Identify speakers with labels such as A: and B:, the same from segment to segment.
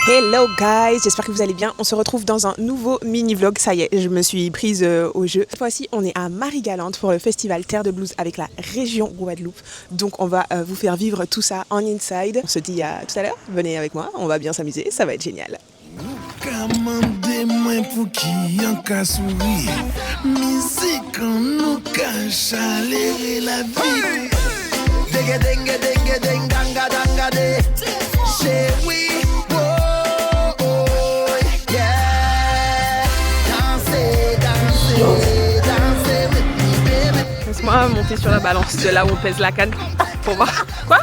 A: Hello guys, j'espère que vous allez bien. On se retrouve dans un nouveau mini-vlog. Ça y est, je me suis prise au jeu. Cette fois-ci, on est à Marie-Galante pour le festival Terre de Blues avec la région Guadeloupe. Donc on va vous faire vivre tout ça en inside. On se dit à tout à l'heure, venez avec moi, on va bien s'amuser, ça va être génial. Laisse-moi monter sur la balance de là où on pèse la canne pour voir. Quoi?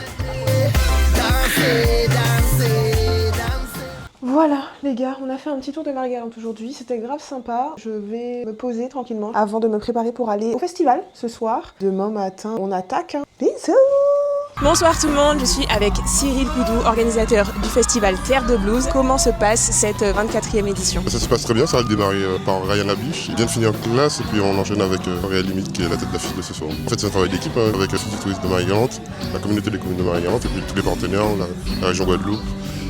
A: Voilà les gars, on a fait un petit tour de Marie-Galante aujourd'hui, c'était grave sympa. Je vais me poser tranquillement avant de me préparer pour aller au festival ce soir. Demain matin, on attaque. Bisous! Bonsoir tout le monde, je suis avec Cyril Coudou, organisateur du festival Terre de Blues. Comment se passe cette 24e édition?
B: Ça se passe très bien, ça va démarrer par Ryan Labiche. Il vient de finir classe et puis on enchaîne avec Réal Limite qui est la tête d'affiche de ce soir. En fait c'est un travail d'équipe avec City Tourisme de Marie-Galante, la communauté des communes de Marie-Galante et puis tous les partenaires, la région Guadeloupe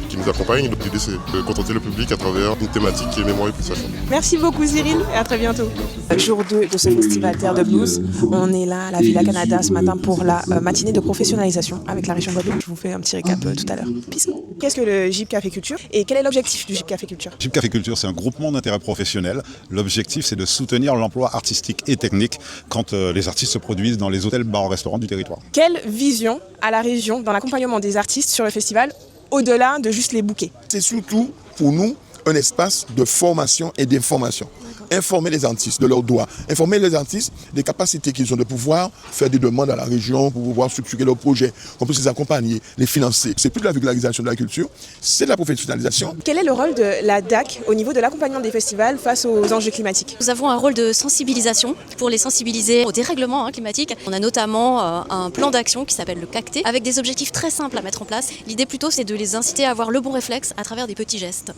B: qui nous accompagnent. L'idée c'est de contenter le public à travers une thématique qui est mémoire et pulsation.
A: Merci beaucoup Cyril et à très bientôt. Jour 2 de ce festival Terre de Blues. On est là à la Villa Canada ce matin pour la matinée de professionnalisation avec la région Guadeloupe. Je vous fais un petit récap tout à l'heure. Peace. Qu'est-ce que le GIP Café Culture et quel est l'objectif du GIP Café Culture?
C: GIP Café Culture, c'est un groupement d'intérêt professionnel. L'objectif, c'est de soutenir l'emploi artistique et technique quand les artistes se produisent dans les hôtels, bars, restaurants du territoire.
A: Quelle vision a la région dans l'accompagnement des artistes sur le festival au-delà de juste les bouquets?
D: C'est surtout pour nous un espace de formation et d'information. Informer les artistes de leurs droits, informer les artistes des capacités qu'ils ont de pouvoir faire des demandes à la région pour pouvoir structurer leurs projets, qu'on puisse les accompagner, les financer. C'est plus de la vulgarisation de la culture, c'est de la professionnalisation.
A: Quel est le rôle de la DAC au niveau de l'accompagnement des festivals face aux enjeux climatiques?
E: Nous avons un rôle de sensibilisation pour les sensibiliser au dérèglement climatique. On a notamment un plan d'action qui s'appelle le CACT avec des objectifs très simples à mettre en place. L'idée plutôt c'est de les inciter à avoir le bon réflexe à travers des petits gestes.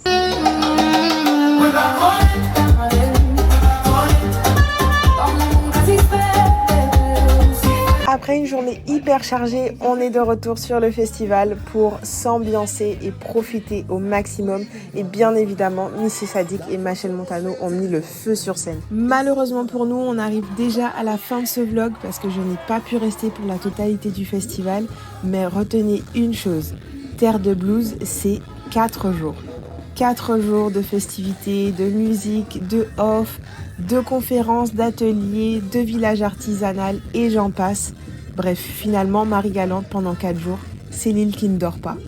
A: Après une journée hyper chargée, on est de retour sur le festival pour s'ambiancer et profiter au maximum. Et bien évidemment, Missy Sadik et Machel Montano ont mis le feu sur scène. Malheureusement pour nous, on arrive déjà à la fin de ce vlog parce que je n'ai pas pu rester pour la totalité du festival. Mais retenez une chose, Terre de Blues, c'est 4 jours. 4 jours de festivités, de musique, de off, de conférences, d'ateliers, de villages artisanaux et j'en passe. Bref, finalement, Marie-Galante pendant 4 jours, c'est l'île qui ne dort pas.